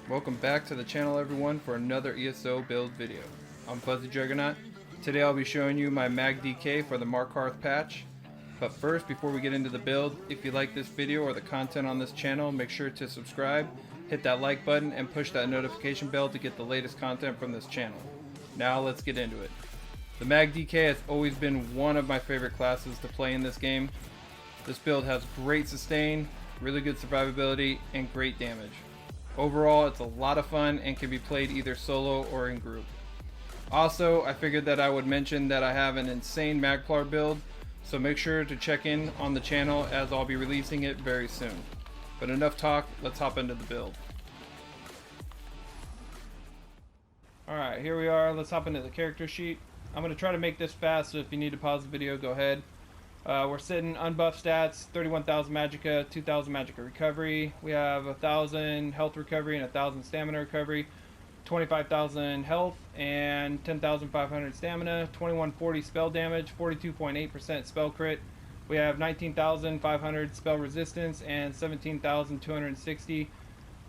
Welcome back to the channel, everyone, for another ESO build video. I'm Fuzzy Juggernaut. Today I'll be showing you my mag DK for the Markarth patch. But first, before we get into the build, if you like this video or the content on this channel, make sure to subscribe, hit that like button, and push that notification bell to get the latest content from this channel. Now let's get into it. The mag DK has always been one of my favorite classes to play in this game. This build has great sustain, really good survivability, and great damage. Overall, it's a lot of fun and can be played either solo or in group. Also, I figured that I would mention that I have an insane Magplar build, so make sure to check in on the channel as I'll be releasing it very soon. But enough talk, let's hop into the build. Alright, here we are. Let's hop into the character sheet. I'm going to try to make this fast, so if you need to pause the video, go ahead. We're sitting unbuffed stats, 31,000 magicka, 2,000 magicka recovery. We have 1,000 health recovery and 1,000 stamina recovery. 25,000 health and 10,500 stamina. 2140 spell damage, 42.8% spell crit. We have 19,500 spell resistance and 17,260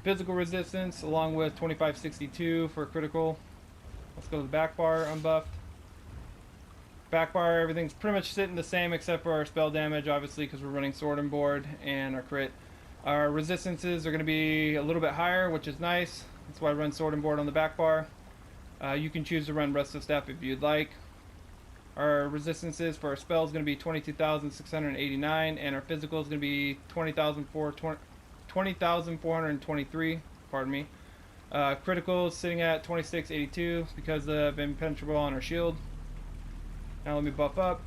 physical resistance, along with 2562 for critical. Let's go to the back bar, unbuffed. Back bar, everything's pretty much sitting the same except for our spell damage, obviously, because we're running sword and board, and our crit. Our resistances are going to be a little bit higher, which is nice. That's why I run sword and board on the back bar. You can choose to run rest of staff if you'd like. Our resistances for our spell is going to be 22,689, and our physical is going to be 20,423. Pardon me. Critical is sitting at 2682 because of impenetrable on our shield. Now let me buff up.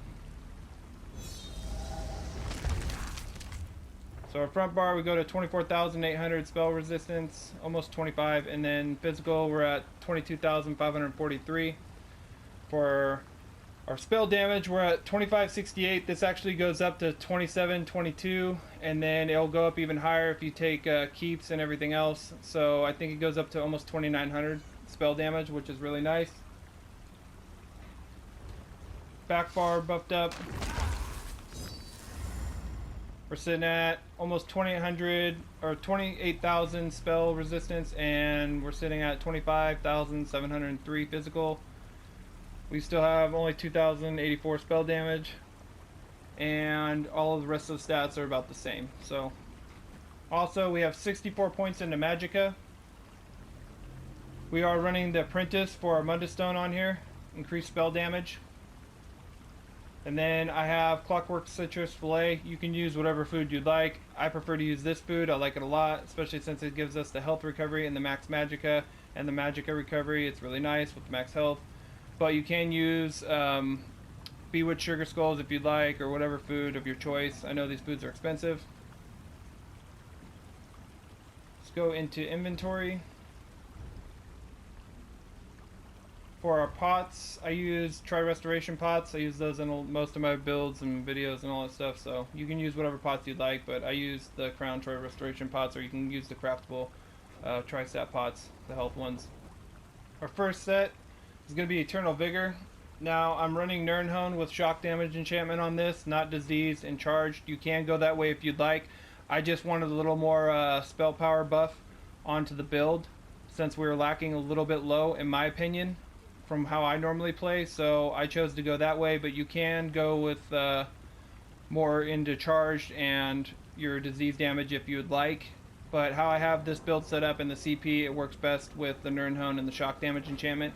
So our front bar, we go to 24,800 spell resistance, almost 25, and then physical we're at 22,543. For our spell damage, we're at 2568. This actually goes up to 2722, and then it'll go up even higher if you take keeps and everything else. So I think it goes up to almost 2,900 spell damage, which is really nice. Back bar buffed up. We're sitting at almost 2,800 or 28,000 spell resistance, and we're sitting at 25,703 physical. We still have only 2,084 spell damage, and all of the rest of the stats are about the same. So, also we have 64 points into magicka. We are running the apprentice for our Mundus Stone on here, increased spell damage. And then I have Clockwork Citrus Fillet. You can use whatever food you'd like. I prefer to use this food. I like it a lot, especially since it gives us the health recovery and the max magicka and the magicka recovery. It's really nice with the max health. But you can use Bewitched Sugar Skulls if you'd like, or whatever food of your choice. I know these foods are expensive. Let's go into inventory. For our pots, I use Tri-Restoration pots. I use those in most of my builds and videos and all that stuff, so you can use whatever pots you'd like, but I use the Crown Tri-Restoration pots, or you can use the craftable Tri-Stat pots, the health ones. Our first set is going to be Eternal Vigor. Now, I'm running Nirnhone with shock damage enchantment on this, not disease and charged. You can go that way if you'd like. I just wanted a little more spell power buff onto the build, since we were lacking a little bit low, in my opinion, from how I normally play, so I chose to go that way. But you can go with more into charged and your disease damage if you would like. But how I have this build set up in the CP, it works best with the Nirnhone and the shock damage enchantment.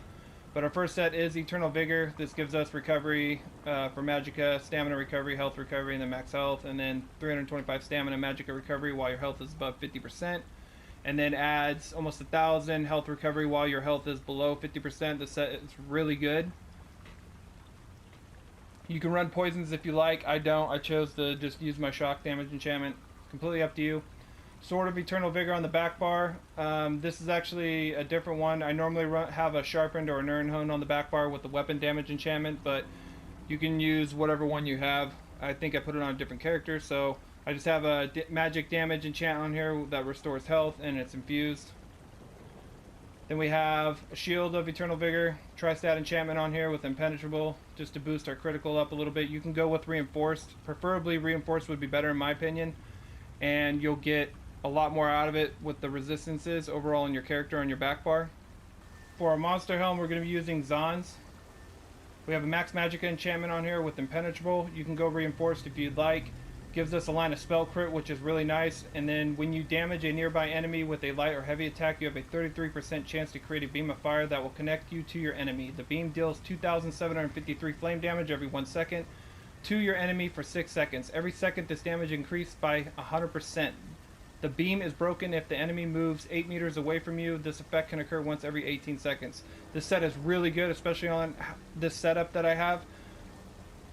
But our first set is Eternal Vigor. This gives us recovery for magicka, stamina recovery, health recovery, and then max health, and then 325 stamina magicka recovery while your health is above 50%. And then adds almost 1,000 health recovery while your health is below 50%. The set is really good. You can run poisons if you like. I don't. I chose to just use my shock damage enchantment. Completely up to you. Sword of Eternal Vigor on the back bar. This is actually a different one. I normally have a sharpened or a Nirnhone on the back bar with the weapon damage enchantment, but you can use whatever one you have. I think I put it on a different character, so I just have a magic damage enchant on here that restores health, and it's infused. Then we have a Shield of Eternal Vigor, Tri-Stat enchantment on here with Impenetrable, just to boost our critical up a little bit. You can go with Reinforced. Preferably Reinforced would be better in my opinion, and you'll get a lot more out of it with the resistances overall in your character on your back bar. For our Monster Helm, we're going to be using Zons. We have a Max Magicka enchantment on here with Impenetrable. You can go Reinforced if you'd like. Gives us a line of spell crit, which is really nice. And then when you damage a nearby enemy with a light or heavy attack, you have a 33% chance to create a beam of fire that will connect you to your enemy. The beam deals 2,753 flame damage every 1 second to your enemy for 6 seconds. Every second this damage increased by 100%. The beam is broken if the enemy moves 8 meters away from you. This effect can occur once every 18 seconds. This set is really good, especially on this setup that I have.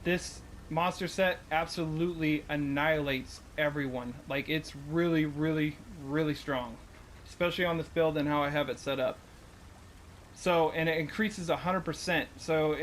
This monster set absolutely annihilates everyone. Like, it's really, really, really strong, especially on this build and how I have it set up. So, and it increases 100%. So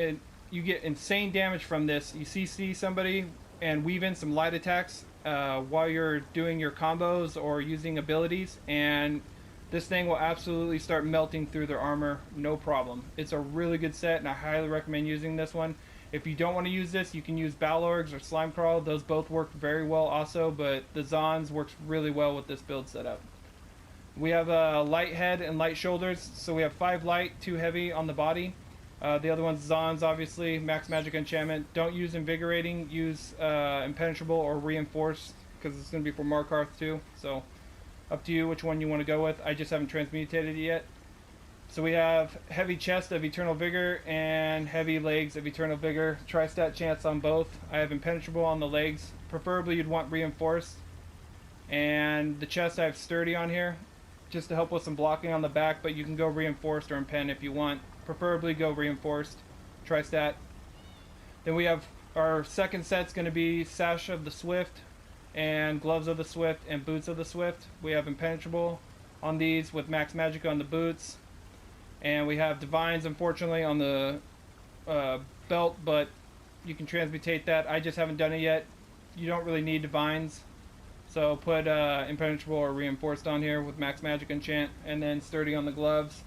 you get insane damage from this. You CC somebody and weave in some light attacks while you're doing your combos or using abilities, and this thing will absolutely start melting through their armor, no problem. It's a really good set, and I highly recommend using this one. If you don't want to use this, you can use Balorgs or Slime Crawl. Those both work very well also, but the Zons works really well with this build setup. We have a light head and light shoulders, so we have 5 light, 2 heavy on the body. The other one's Zons, obviously. Max Magic enchantment. Don't use Invigorating. Use Impenetrable or Reinforced, because it's going to be for Markarth too. So up to you which one you want to go with. I just haven't transmutated it yet. So we have heavy chest of Eternal Vigor and heavy legs of Eternal Vigor. Tri-stat chance on both. I have Impenetrable on the legs. Preferably you'd want Reinforced. And the chest I have Sturdy on here, just to help with some blocking on the back, but you can go Reinforced or Impen if you want. Preferably go Reinforced. Tri-stat. Then we have our second set's going to be Sash of the Swift and Gloves of the Swift and Boots of the Swift. We have Impenetrable on these with Max Magicka on the boots. And we have Divines, unfortunately, on the belt, but you can transmutate that. I just haven't done it yet. You don't really need Divines. So put Impenetrable or Reinforced on here with Max Magic enchant, and then Sturdy on the gloves.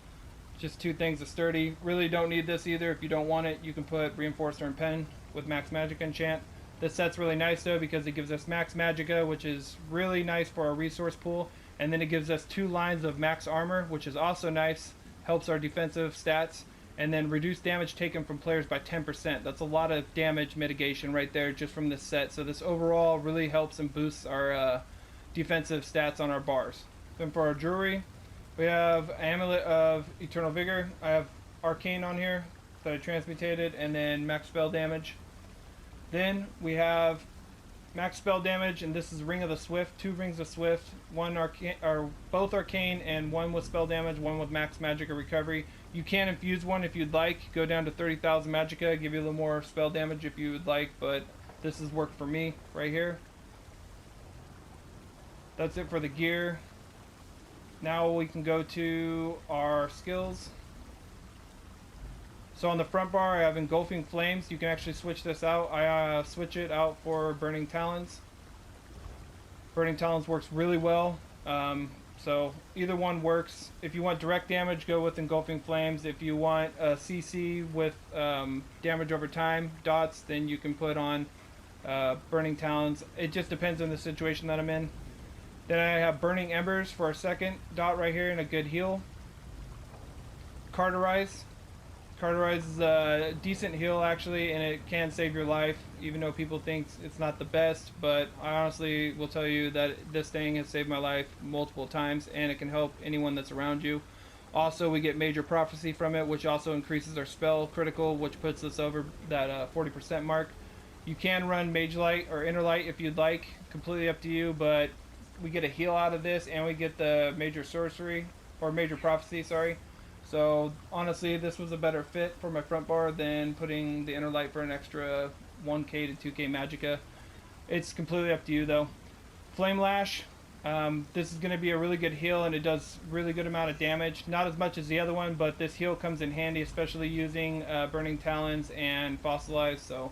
Just 2 things of Sturdy. Really don't need this either. If you don't want it, you can put Reinforced or Impen with Max Magic enchant. This set's really nice though, because it gives us Max Magicka, which is really nice for our resource pool, and then it gives us 2 lines of Max Armor, which is also nice. Helps our defensive stats, and then reduce damage taken from players by 10%. That's a lot of damage mitigation right there just from this set. So this overall really helps and boosts our defensive stats on our bars. Then for our jewelry, we have Amulet of Eternal Vigor. I have Arcane on here that I transmutated, and then max spell damage. Then we have max spell damage, and this is Ring of the Swift, 2 Rings of Swift, one arcane, or both arcane, and one with spell damage, one with max magic or recovery. You can infuse one if you'd like, go down to 30,000 magicka, give you a little more spell damage if you would like, but this has worked for me right here. That's it for the gear. Now we can go to our skills. So on the front bar, I have Engulfing Flames. You can actually switch this out. I switch it out for Burning Talons. Burning Talons works really well. So either one works. If you want direct damage, go with Engulfing Flames. If you want a CC with damage over time, dots, then you can put on Burning Talons. It just depends on the situation that I'm in. Then I have Burning Embers for a second dot right here and a good heal. Carterize. Carterize is a decent heal actually, and it can save your life, even though people think it's not the best, but I honestly will tell you that this thing has saved my life multiple times, and it can help anyone that's around you. Also, we get Major Prophecy from it, which also increases our spell critical, which puts us over that 40% mark. You can run Mage Light or Inner Light if you'd like, completely up to you, but we get a heal out of this, and we get the Major Sorcery, or Major Prophecy, sorry. So honestly, this was a better fit for my front bar than putting the Inner Light for an extra 1k to 2k magicka. It's completely up to you though. Flame Lash, this is going to be a really good heal, and it does really good amount of damage. Not as much as the other one, but this heal comes in handy, especially using Burning Talons and Fossilize, so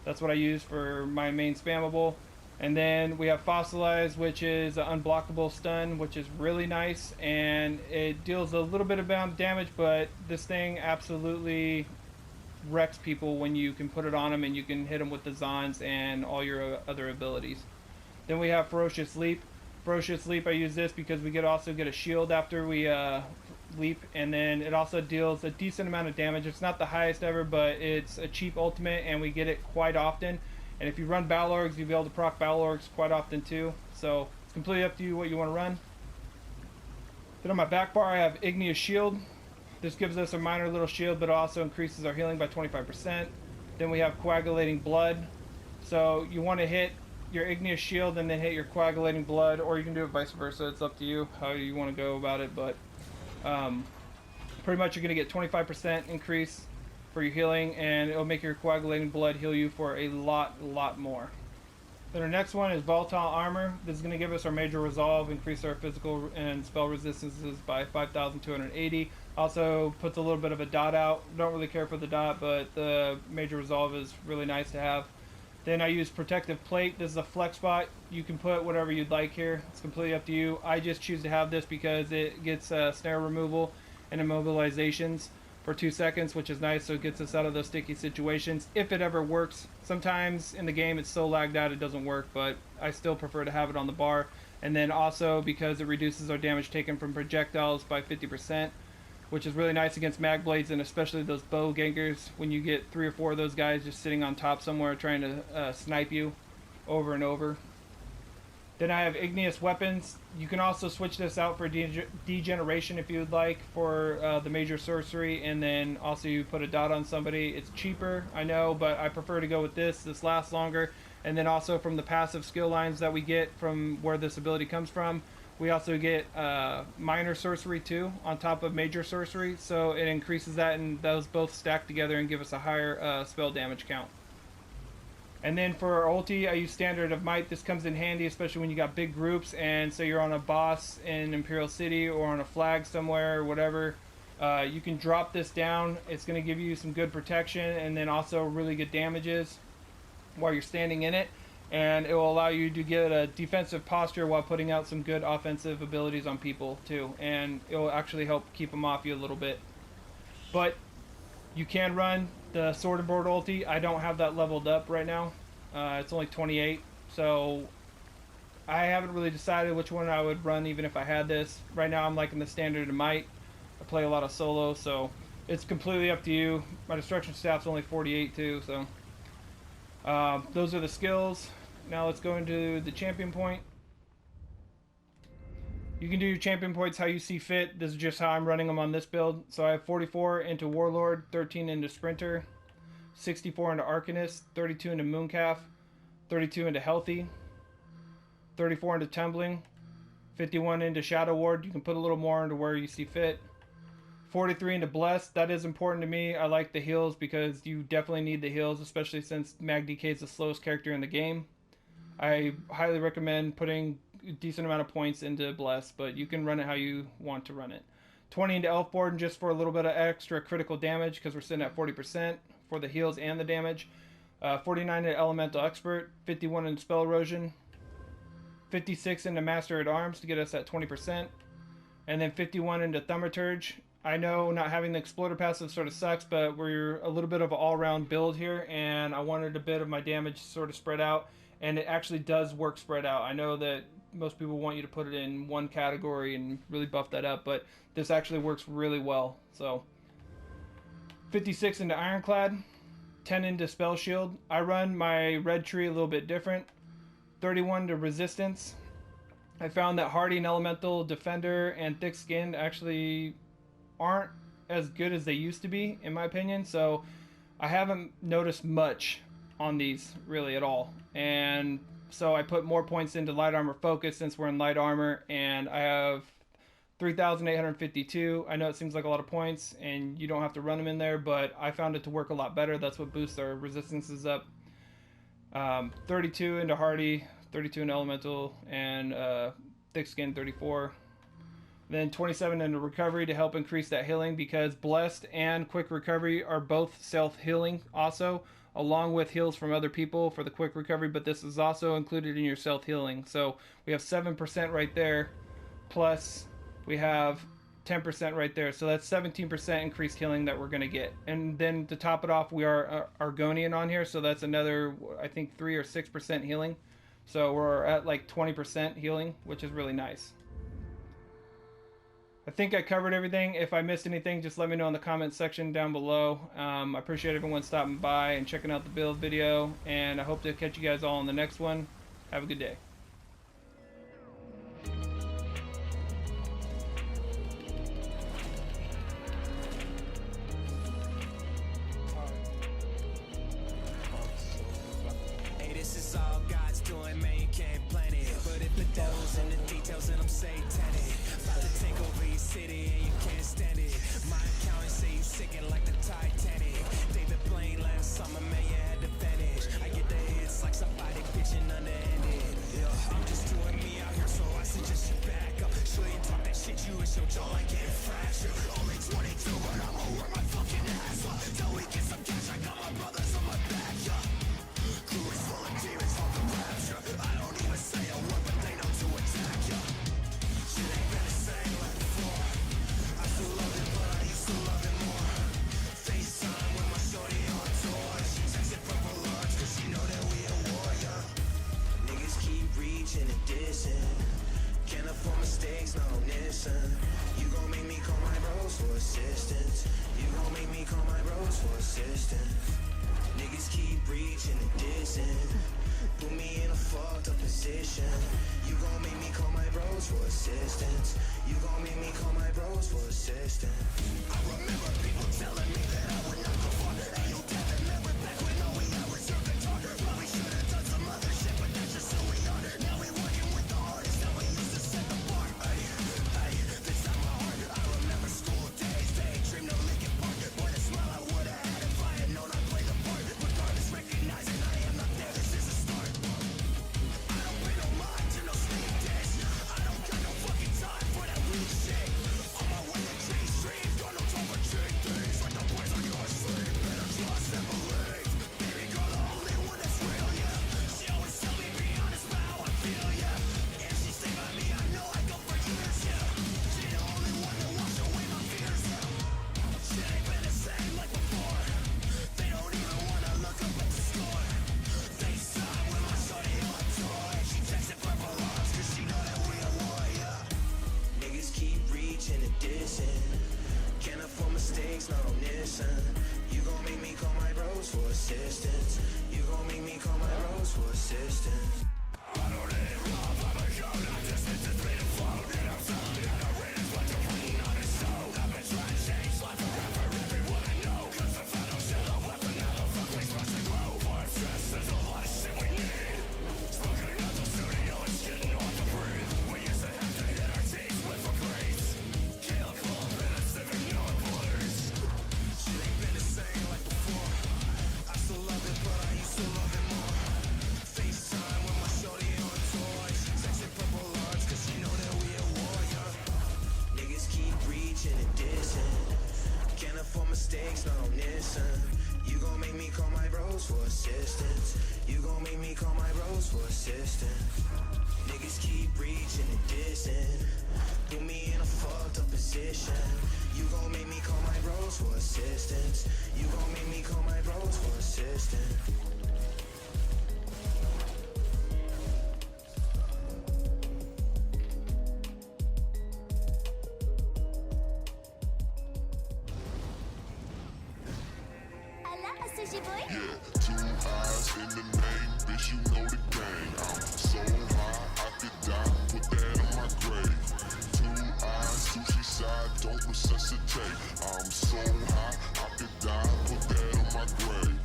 that's what I use for my main spammable. And then we have Fossilize, which is an unblockable stun, which is really nice, and it deals a little bit of damage, but this thing absolutely wrecks people when you can put it on them and you can hit them with the Zons and all your other abilities. Then we have Ferocious Leap. Ferocious Leap, I use this because we also get a shield after we leap, and then it also deals a decent amount of damage. It's not the highest ever, but it's a cheap ultimate, and we get it quite often. And if you run Battle Orgs, you'll be able to proc Battle Orgs quite often too. So it's completely up to you what you want to run. Then on my back bar, I have Igneous Shield. This gives us a minor little shield, but also increases our healing by 25%. Then we have Coagulating Blood. So you want to hit your Igneous Shield and then hit your Coagulating Blood, or you can do it vice versa. It's up to you how you want to go about it, but pretty much you're going to get 25% increase for your healing, and it'll make your Coagulating Blood heal you for a lot more. Then our next one is Volatile Armor. This is going to give us our Major Resolve, increase our physical and spell resistances by 5,280. Also puts a little bit of a dot out. Don't really care for the dot, but the Major Resolve is really nice to have. Then I use Protective Plate. This is a flex spot. You can put whatever you'd like here. It's completely up to you. I just choose to have this because it gets snare removal and immobilizations for 2 seconds, which is nice, so it gets us out of those sticky situations if it ever works. Sometimes in the game it's so lagged out it doesn't work, but I still prefer to have it on the bar. And then also because it reduces our damage taken from projectiles by 50%, which is really nice against mag blades and especially those bow gankers when you get 3 or 4 of those guys just sitting on top somewhere trying to snipe you over and over. Then I have Igneous Weapons. You can also switch this out for Degeneration if you would like for the Major Sorcery, and then also you put a dot on somebody. It's cheaper, I know, but I prefer to go with this. This lasts longer. And then also from the passive skill lines that we get from where this ability comes from, we also get Minor Sorcery too on top of Major Sorcery, so it increases that, and those both stack together and give us a higher spell damage count. And then for our ulti, I use Standard of Might. This comes in handy, especially when you got big groups, and so you're on a boss in Imperial City or on a flag somewhere or whatever. You can drop this down. It's going to give you some good protection and then also really good damages while you're standing in it. And it will allow you to get a defensive posture while putting out some good offensive abilities on people too. And it will actually help keep them off you a little bit. But you can run the Sword and Board ulti. I don't have that leveled up right now. It's only 28, so I haven't really decided which one I would run even if I had this. Right now I'm liking the Standard of Might. I play a lot of solo, so it's completely up to you. My Destruction Staff's only 48 too, so those are the skills. Now let's go into the champion point. You can do your champion points how you see fit. This is just how I'm running them on this build. So I have 44 into Warlord, 13 into Sprinter, 64 into Arcanist, 32 into Mooncalf, 32 into Healthy, 34 into Tumbling, 51 into Shadow Ward. You can put a little more into where you see fit. 43 into Blessed. That is important to me. I like the heals because you definitely need the heals, especially since Mag DK is the slowest character in the game. I highly recommend putting a decent amount of points into Bless, but you can run it how you want to run it. 20 into Elfborn just for a little bit of extra critical damage because we're sitting at 40% for the heals and the damage. 49 into Elemental Expert, 51 into Spell Erosion, 56 into Master at Arms to get us at 20%, and then 51 into Thaumaturge. I know not having the Exploder passive sort of sucks, but we're a little bit of an all-round build here, and I wanted a bit of my damage sort of spread out, and it actually does work spread out. I know that most people want you to put it in one category and really buff that up, but this actually works really well. So 56 into Ironclad, 10 into Spell Shield. I run my red tree a little bit different. 31 to Resistance. I found that Hardy and Elemental, Defender, and Thick Skin actually aren't as good as they used to be, in my opinion, so I haven't noticed much on these really at all. And so I put more points into Light Armor Focus since we're in Light Armor, and I have 3,852. I know it seems like a lot of points and you don't have to run them in there, but I found it to work a lot better. That's what boosts our resistances up. 32 into Hardy, 32 into Elemental, and Thick Skin 34. Then 27 into Recovery to help increase that healing because Blessed and Quick Recovery are both self-healing also. along with heals from other people for the quick recovery, but this is also included in your self healing. So we have 7% right there, plus we have 10% right there. So that's 17% increased healing that we're going to get. And then to top it off, we are Argonian on here, so that's another, I think, 3 or 6% healing. So we're at like 20% healing, which is really nice. I think I covered everything. If I missed anything, just let me know in the comment section down below. I appreciate everyone stopping by and checking out the build video, and I hope to catch you guys all in the next one. Have a good day. Hey, this is all God's doing, man, you can't plan it. But if the devil's in the details, then I'm satanic. About to take over your city and you can't stand it. My accountant say you sinking like the Titanic. David Blaine last summer, man, you had the vanish. I get the hits like somebody pitching underhanded. Yeah, I'm just doing me out here, so I suggest you back up. Sure you talk that shit, you wish your jawline getting fractured. Only 22, but I'm over my fucking ass up. Till we get some cash, I got my brothers on my back, yeah. Crew is full of demons, fuck the rapture. I don't even say a word, but they know to attack, yeah. Shit ain't been the same like before. I still love it, but I used to love it more. FaceTime with my shorty on tour. She texted purple hearts, cause she know that we a warrior. Niggas keep reaching and dissing. Can't afford mistakes, no listen. You gon' make me call my bros for assistance. You gon' make me call my bros for assistance. Niggas keep reaching and dissing. Put me in a fucked up position. You gon' make me call my bros for assistance. You gon' make me call my bros for assistance. I remember people telling me that I would not go far. Ain't no death and never back when all we had was your guitar. Probably should've done some other shit, but that's just who we are. Now we working with the hardest that we used to set the bar. Ay, ay, this time my heart. I remember school days, daydream no Linkin Park. Boy, the smile I would've had if I had known I'd play the part. Regardless, recognizing I am not there, this is a start. I don't pay no mind to no sleep days. I don't got no fucking time for that weak shit. On my way to chase dreams, got no time for cheap things. Like the boys on your sleep, better trust and believe. Baby girl, the only one that's real, yeah. She always tell me be honest about how I feel, yeah. And she stay by me, I know I go for years, yeah. She the only one to wash away my fears, yeah. Shit ain't been the same like before. They don't even wanna look up at the score. FaceTime with my shorty on tour. She texted purple hearts cause she know that we a warrior. Niggas keep reaching and dissing. Can't afford mistakes, not on listen. You gon' make me call my bros for assistance. You gon' make me call my bros for assistance. I don't need love, I'm a code. I just need to be the phone. And I'm telling you, the readers want to bring on a show. I've been trying to change life around for everyone I know. Cause if I don't share the weapon, now the fuck we supposed to grow. For stress, there's a lot of shit we need. Smoking out the studio, it's getting hard to breathe. We used to have to hit our teeth with a breeze. Kill full minutes, living your borders. Shit ain't been the same like before. I still love it, but I used to love it more. FaceTime with my shorty on tour. She texting purple hearts cause she know that we a warrior. Niggas keep reaching and dissing. Can't afford mistakes, no listen. You gon' make me call my bros for assistance. You gon' make me call my bros for assistance. Niggas keep reaching and dissing. Put me in a fucked up position. You gon' make me call my bros for assistance. You gon' make me call my bros for assistance. Allah, sushi boy. Yeah, 2 eyes in the name, bitch, you know the game. I'm so high, I could die, put that on my grave. 2 eyes, sushi side, don't resuscitate. I'm so high, I could die, put that on my grave.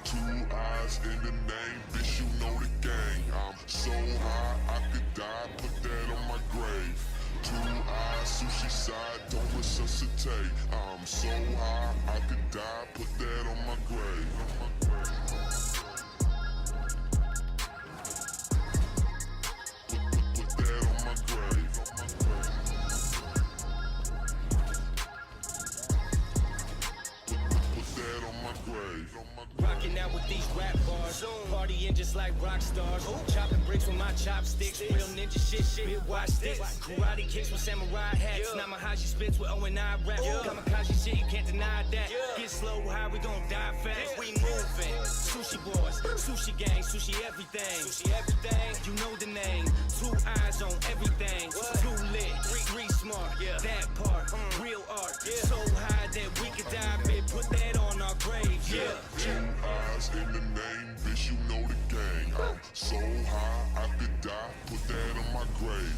2 eyes in the name, bitch, you know the game. I'm so high, I could die, put that on my grave. 2 eyes, sushi side, don't resuscitate. I'm so high, I could die, put that on my grave. Put that on my grave. Put that on my grave. grave. Rocking out with these rap bars, partying just like rock stars. Chopping bricks with my chopsticks, real ninja shit, big watch sticks. Karate kicks with samurai hats. Namahashi spits with O and I rap. Kamikaze shit, you can't deny that. Get slow, high, we gon' die fast. We moving, sushi boys, sushi gang, sushi everything. Sushi everything, you know the name. 2 eyes on everything. 2 lit, 3 smart. That part, real art. So high that we could die, bitch. Put that on our graves. 2 eyes in the name, bitch, you know the gang. I'm so high, I could die, put that on my grave.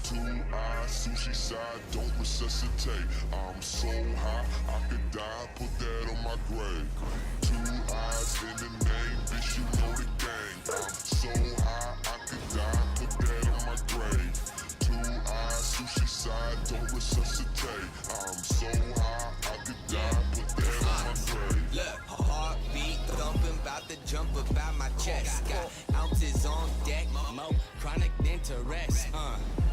2 eyes, sushi side, don't resuscitate. I'm so high, I could die, put that on my grave. 2 eyes in the name, bitch, you know the gang. I'm so high, I could die, put that on my grave. 2 eyes, sushi side, don't resuscitate. I'm so high, I could die, put that on my grave. Look, heartbeat thumping, bout to jump about my chest. Got ounces on deck, mo chronic interest.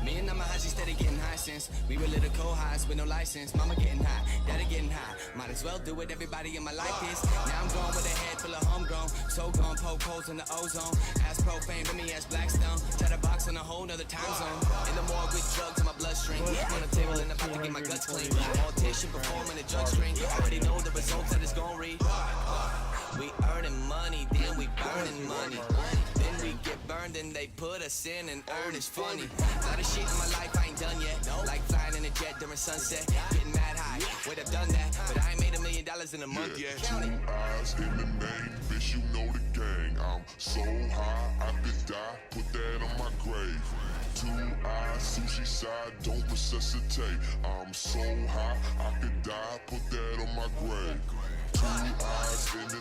Me and Namahashi steady getting high since we were little co-highs with no license. Mama getting high, daddy getting high. Might as well do it, everybody in my life is. Now I'm going with a head full of homegrown. So gone, poke holes in the ozone. As profane, with me as Blackstone. Try to box on a whole nother time zone. In the morgue with drugs in my bloodstream. On the table and about to get my guts clean. Mortician performing the drug screen. Already know the results that it's gon' read. We earning money, then we burning money. Then we get burned and they put us in and earn is funny. Lot of shit in my life I ain't done yet. Like flying in a jet during sunset, getting mad high. Wait, I've done that, but I ain't made $1 million in a month yet. 2 eyes in the name, bitch, you know the gang. I'm so high, I could die, put that on my grave. 2 eyes, sushi side, don't resuscitate. I'm so high, I could die, put that on my grave. 2 eyes in